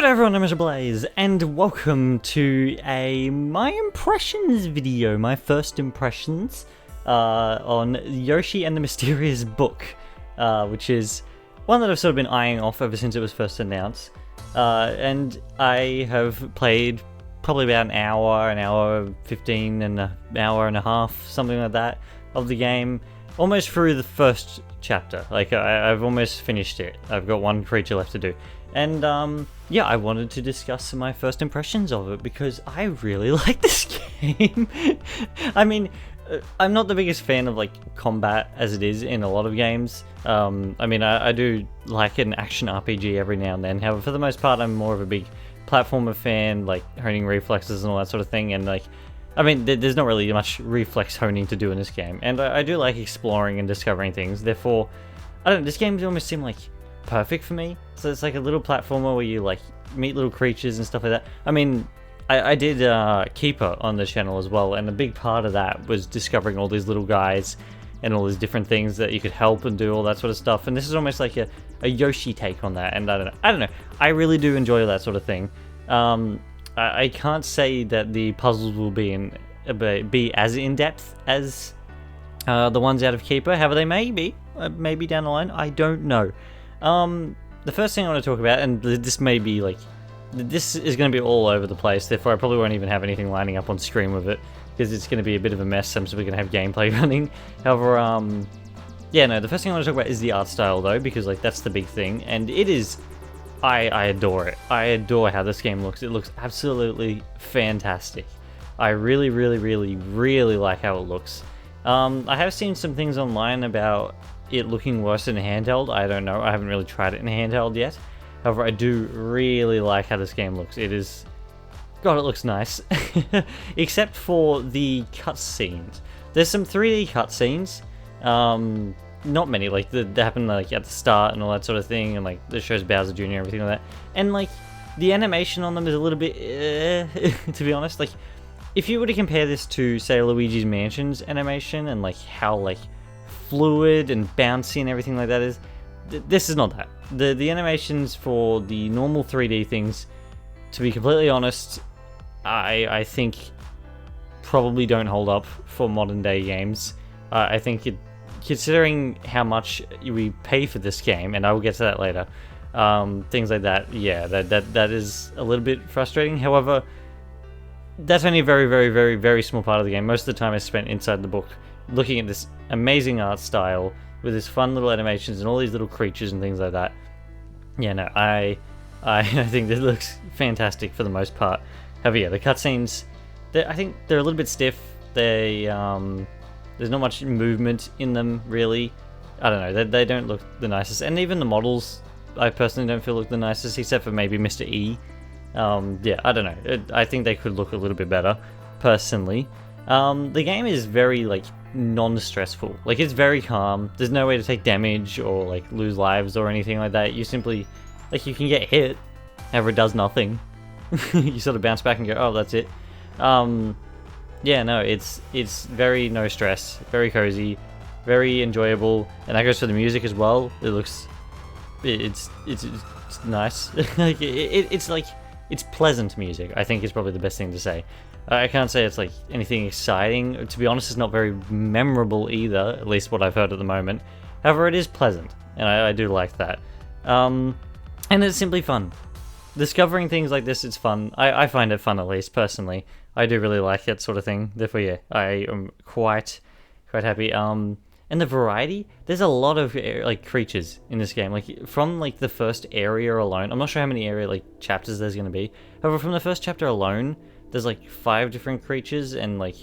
Good everyone, I'm AzureBlaze, and welcome to my impressions video, my first impressions on Yoshi and the Mysterious Book, which is one that I've sort of been eyeing off ever since it was first announced, and I have played probably about an hour 15, and an hour and a half, something like that, of the game, almost through the first chapter. Like, I've almost finished it. I've got one creature left to do. And, yeah, I wanted to discuss my first impressions of it, because I really like this game. I mean, I'm not the biggest fan of, like, combat as it is in a lot of games. I mean, I do like an action RPG every now and then. However, for the most part, I'm more of a big platformer fan, like, honing reflexes and all that sort of thing, and, like, I mean, there's not really much reflex honing to do in this game, and I do like exploring and discovering things. Therefore, I don't know, this game almost seemed like perfect for me. So it's like a little platformer where you like meet little creatures and stuff like that. I mean, I did Keeper on the channel as well, and a big part of that was discovering all these little guys and all these different things that you could help and do all that sort of stuff. And this is almost like a Yoshi take on that. And I don't know. I really do enjoy that sort of thing. I can't say that the puzzles will be as in depth as the ones out of Keeper. However, they may be maybe down the line. I don't know. The first thing I want to talk about, and this may be like, this is going to be all over the place, therefore I probably won't even have anything lining up on screen with it, because it's going to be a bit of a mess. I'm simply going to have gameplay running. However, yeah, no, the first thing I want to talk about is the art style, though, because like that's the big thing, and it is, I adore it. I adore how this game looks. It looks absolutely fantastic. I really like how it looks. I have seen some things online about it looking worse in handheld. I don't know. I haven't really tried it in handheld yet. However, I do really like how this game looks. It is... God, it looks nice. Except for the cutscenes. There's some 3D cutscenes. Not many. Like, they happen like at the start and all that sort of thing. And like, it shows Bowser Jr. and everything like that. And like, the animation on them is a little bit... to be honest. Like, if you were to compare this to, say, Luigi's Mansion's animation and like how like fluid and bouncy and everything like that is, this is not that. The animations for the normal 3D things, to be completely honest, I think probably don't hold up for modern day games. I think considering how much we pay for this game, and I will get to that later, things like that, yeah, that is a little bit frustrating. However, that's only a very small part of the game. Most of the time is spent inside the book, looking at this amazing art style with this fun little animations and all these little creatures and things like that. Yeah, no, I think this looks fantastic for the most part. However, yeah, the cutscenes, I think they're a little bit stiff. There's not much movement in them, really. I don't know, they don't look the nicest. And even the models, I personally don't feel look the nicest, except for maybe Mr. E. Yeah, I don't know. I think they could look a little bit better, personally. The game is very, like, non-stressful. Like, it's very calm. There's no way to take damage or, like, lose lives or anything like that. You simply, like, you can get hit, however it does nothing. You sort of bounce back and go, oh, that's it. Yeah, no, it's very no stress, very cozy, very enjoyable, and that goes for the music as well. It looks, it's nice. Like, it's like, it's pleasant music, I think is probably the best thing to say. I can't say it's like anything exciting. To be honest, it's not very memorable either, at least what I've heard at the moment. However, it is pleasant, and I do like that. And it's simply fun. Discovering things like this, it's fun. I find it fun, at least, personally. I do really like that sort of thing. Therefore, yeah, I am quite happy. And the variety, there's a lot of like creatures in this game. Like, from like the first area alone, I'm not sure how many chapters there's going to be. However, from the first chapter alone, there's like 5 different creatures, and like,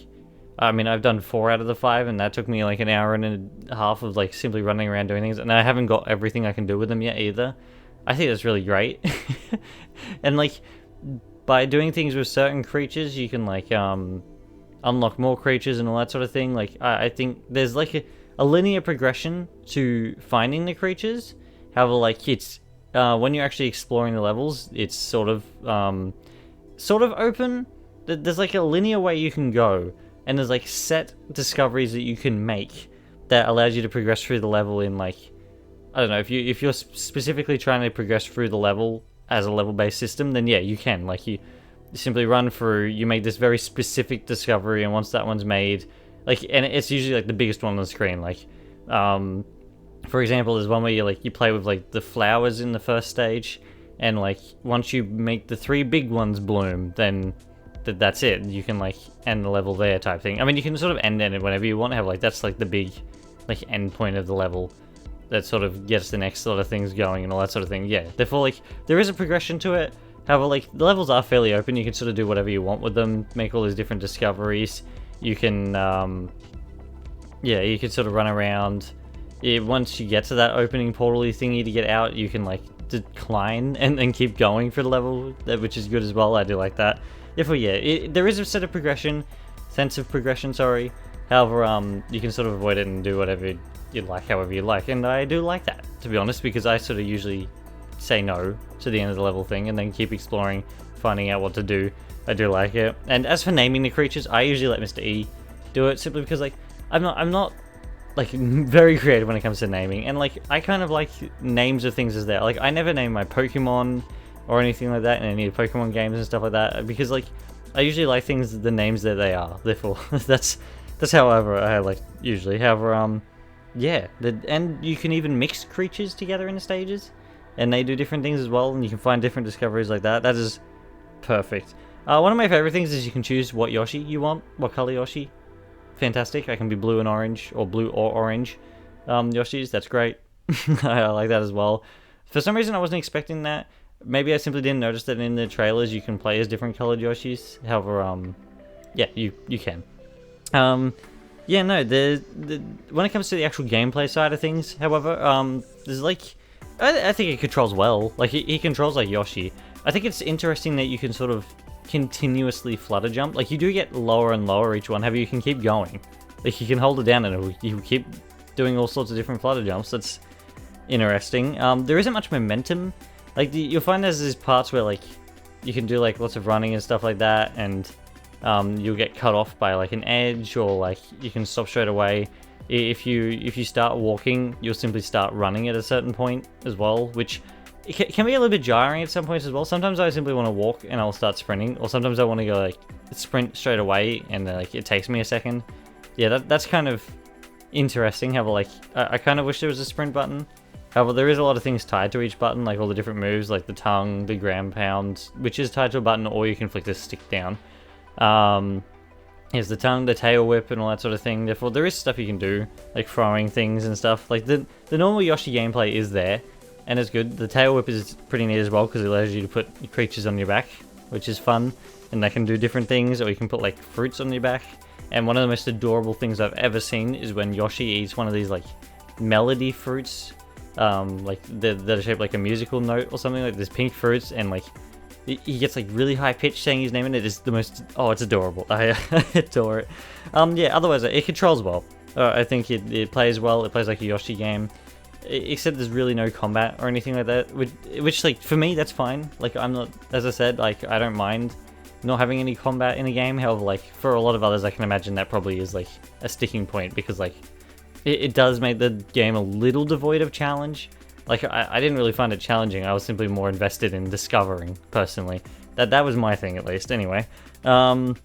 I mean, I've done 4 out of the 5, and that took me like an hour and a half of like simply running around doing things, and I haven't got everything I can do with them yet either. I think that's really great. And like, by doing things with certain creatures, you can like unlock more creatures and all that sort of thing. Like, I think there's like a linear progression to finding the creatures. However, like, it's when you're actually exploring the levels, it's sort of open. There's like a linear way you can go, and there's like set discoveries that you can make that allows you to progress through the level in like, I don't know, if you're specifically trying to progress through the level as a level-based system, then yeah, you can. Like, you simply run through, you make this very specific discovery, and once that one's made, like, and it's usually like the biggest one on the screen. Like, for example, there's one where you play with like the flowers in the first stage, and like once you make the 3 big ones bloom, then that's it. You can like end the level there, type thing. I mean, you can sort of end it whenever you want. Have like that's like the big like end point of the level that sort of gets the next sort of things going and all that sort of thing. Yeah, therefore like there is a progression to it. However, like the levels are fairly open. You can sort of do whatever you want with them, make all these different discoveries. You can yeah, you can sort of run around. Once you get to that opening portal-y thingy to get out, you can like decline and then keep going for the level, which is good as well. I do like that. Therefore, yeah, there is a sense of progression, sorry. However, you can sort of avoid it and do whatever you like, however you like. And I do like that, to be honest, because I sort of usually say no to the end of the level thing and then keep exploring, finding out what to do. I do like it. And as for naming the creatures, I usually let Mr. E do it, simply because like I'm not like very creative when it comes to naming, and like I kind of like names of things as there. Like I never name my Pokemon or anything like that in any Pokemon games and stuff like that, because like I usually like things the names that they are. Therefore, that's however I like usually. However, yeah, and you can even mix creatures together in the stages, and they do different things as well, and you can find different discoveries like that. That is perfect. One of my favorite things is you can choose what Yoshi you want, what color Yoshi. Fantastic. I can be blue and orange, or blue or orange Yoshis. That's great. I like that as well. For some reason, I wasn't expecting that. Maybe I simply didn't notice that in the trailers you can play as different colored Yoshis. However, yeah, you can. Yeah, no, when it comes to the actual gameplay side of things, however, there's like, I think it controls well. Like, he controls like Yoshi. I think it's interesting that you can sort of continuously flutter jump. Like, you do get lower and lower each one, however you can keep going. Like, you can hold it down and you keep doing all sorts of different flutter jumps. That's interesting. There isn't much momentum. Like, you'll find there's these parts where like you can do like lots of running and stuff like that, and you'll get cut off by like an edge, or like you can stop straight away. If you start walking, you'll simply start running at a certain point as well, which it can be a little bit jarring at some points as well. Sometimes I simply want to walk and I'll start sprinting, or sometimes I want to go like sprint straight away and like it takes me a second. Yeah, that's kind of interesting. However, like I kind of wish there was a sprint button. However, there is a lot of things tied to each button, like all the different moves, like the tongue, the ground pound, which is tied to a button, or you can flick the stick down. Here's the tongue, the tail whip, and all that sort of thing. Therefore, there is stuff you can do, like throwing things and stuff. Like the normal Yoshi gameplay is there, and it's good. The tail whip is pretty neat as well, because it allows you to put creatures on your back, which is fun, and they can do different things, or you can put like fruits on your back. And one of the most adorable things I've ever seen is when Yoshi eats one of these like melody fruits, like that are shaped like a musical note or something, like this pink fruits, and like he gets like really high pitched saying his name, and it is the most, oh, it's adorable. I adore it. Yeah, otherwise it controls well. I think it plays well. It plays like a Yoshi game, except there's really no combat or anything like that, which like for me that's fine. Like I'm not, as I said, like I don't mind not having any combat in a game. However, like for a lot of others, I can imagine that probably is like a sticking point, because like it does make the game a little devoid of challenge. Like, I didn't really find it challenging. I was simply more invested in discovering, personally. That was my thing, at least, anyway. And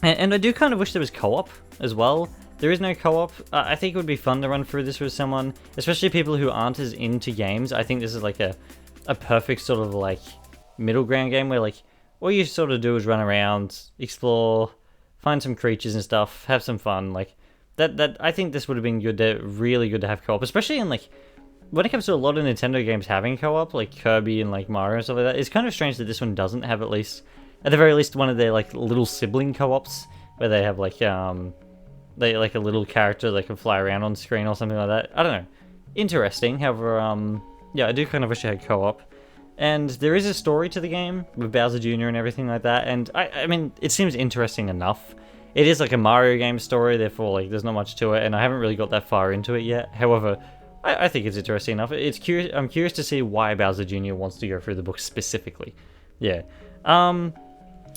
I do kind of wish there was co-op as well. There is no co-op. I think it would be fun to run through this with someone, especially people who aren't as into games. I think this is like a perfect sort of like middle ground game where like all you sort of do is run around, explore, find some creatures and stuff, have some fun. Like that I think this would have been really good to have co-op, especially in like when it comes to a lot of Nintendo games having co-op, like Kirby and like Mario and stuff like that. It's kind of strange that this one doesn't have, at the very least, one of their like little sibling co-ops where they have like they like a little character that can fly around on screen or something like that. I don't know. Interesting. However, yeah, I do kind of wish I had co-op. And there is a story to the game with Bowser Jr. and everything like that. And I mean, it seems interesting enough. It is like a Mario game story, therefore like there's not much to it, and I haven't really got that far into it yet. However, I think it's interesting enough. I'm curious to see why Bowser Jr. wants to go through the book specifically. Yeah. And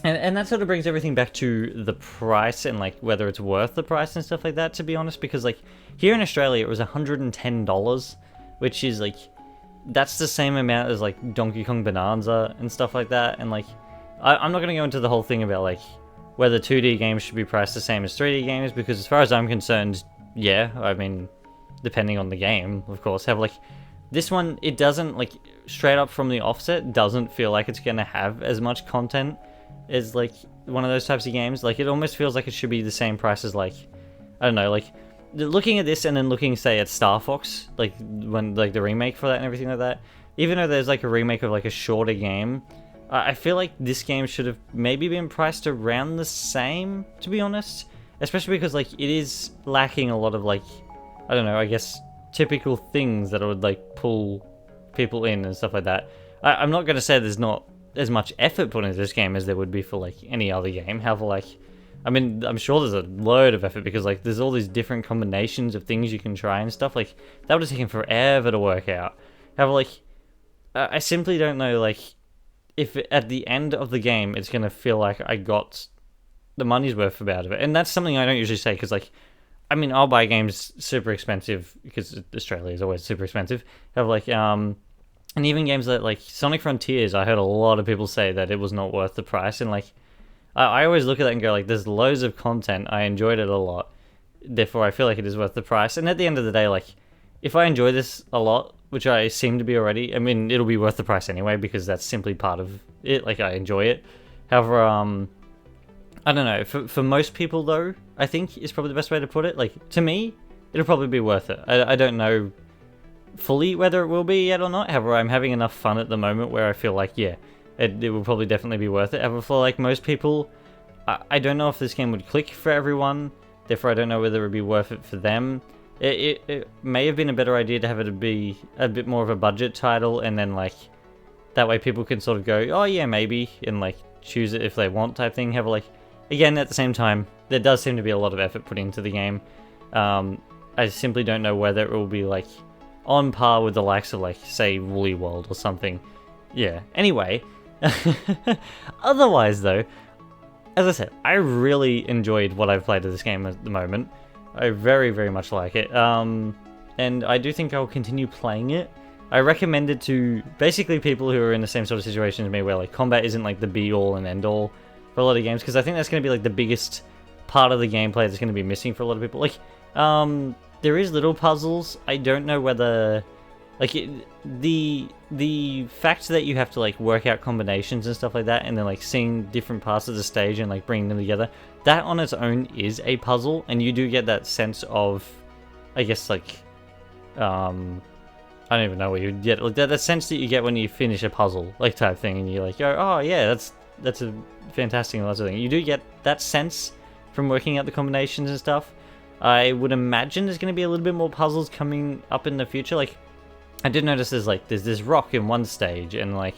that sort of brings everything back to the price and like whether it's worth the price and stuff like that, to be honest, because like here in Australia it was $110, which is like that's the same amount as like Donkey Kong Bonanza and stuff like that. And like, I'm not gonna go into the whole thing about like whether 2D games should be priced the same as 3D games, because as far as I'm concerned, yeah, I mean, depending on the game, of course. Have like this one, it doesn't like straight up from the offset doesn't feel like it's gonna have as much content as like one of those types of games. Like it almost feels like it should be the same price as like, I don't know, like looking at this and then looking say at Star Fox, like when like the remake for that and everything like that. Even though there's like a remake of like a shorter game, I feel like this game should have maybe been priced around the same, to be honest. Especially because like it is lacking a lot of like, I don't know, I guess typical things that would like pull people in and stuff like that. I'm not going to say there's not as much effort put into this game as there would be for like any other game. However, like, I mean, I'm sure there's a load of effort because like there's all these different combinations of things you can try and stuff. Like that would have taken forever to work out. However, like, I simply don't know like if at the end of the game it's going to feel like I got the money's worth about it. And that's something I don't usually say because like, I mean, I'll buy games super expensive because Australia is always super expensive. Have like, and even games that like Sonic Frontiers, I heard a lot of people say that it was not worth the price. And like, I always look at that and go like, there's loads of content. I enjoyed it a lot. Therefore, I feel like it is worth the price. And at the end of the day, like, if I enjoy this a lot, which I seem to be already, I mean, it'll be worth the price anyway because that's simply part of it. Like, I enjoy it. However, I don't know. For most people, though, I think is probably the best way to put it. Like, to me, it'll probably be worth it. I don't know fully whether it will be yet or not. However, I'm having enough fun at the moment where I feel like, yeah, it will probably definitely be worth it. However, for like most people, I don't know if this game would click for everyone. Therefore, I don't know whether it would be worth it for them. It may have been a better idea to have it be a bit more of a budget title, and then like that way people can sort of go, oh yeah, maybe, and like choose it if they want type thing. However, like again, at the same time, there does seem to be a lot of effort put into the game. I simply don't know whether it will be like on par with the likes of like say Woolly World or something. Yeah. Anyway, otherwise though, as I said, I really enjoyed what I've played of this game at the moment. I very, very much like it. And I do think I'll continue playing it. I recommend it to basically people who are in the same sort of situation as me where like combat isn't like the be-all and end-all for a lot of games, because I think that's going to be like the biggest part of the gameplay that's going to be missing for a lot of people. Like, there is little puzzles. I don't know whether... Like, the fact that you have to, like, work out combinations and stuff like that, and then, like, seeing different parts of the stage and, like, bringing them together, that on its own is a puzzle, and you do get that sense of, I guess, like, I don't even know what you get, like, that sense that you get when you finish a puzzle, like, type thing, and you're like, oh, yeah, that's a fantastic and lots of things. You do get that sense from working out the combinations and stuff. I would imagine there's going to be a little bit more puzzles coming up in the future, like, I did notice there's this rock in one stage, and like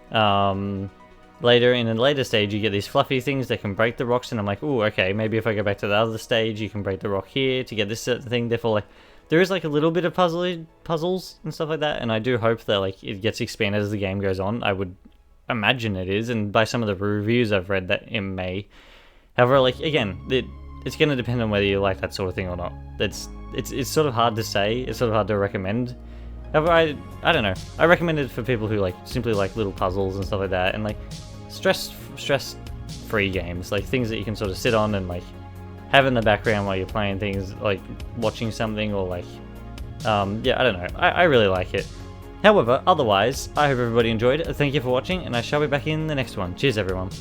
later in a later stage you get these fluffy things that can break the rocks, and I'm like, oh, okay, maybe if I go back to the other stage you can break the rock here to get this certain thing. Therefore, like, there is like a little bit of puzzles and stuff like that, and I do hope that like it gets expanded as the game goes on. I would imagine it is, and by some of the reviews I've read that it may. However, like, again, it's going to depend on whether you like that sort of thing or not. It's sort of hard to say. It's sort of hard to recommend. However, I don't know. I recommend it for people who like simply like little puzzles and stuff like that, and like stress-free games, like things that you can sort of sit on and like have in the background while you're playing things, like watching something, or like yeah, I don't know. I really like it. However, otherwise, I hope everybody enjoyed it. Thank you for watching, and I shall be back in the next one. Cheers, everyone.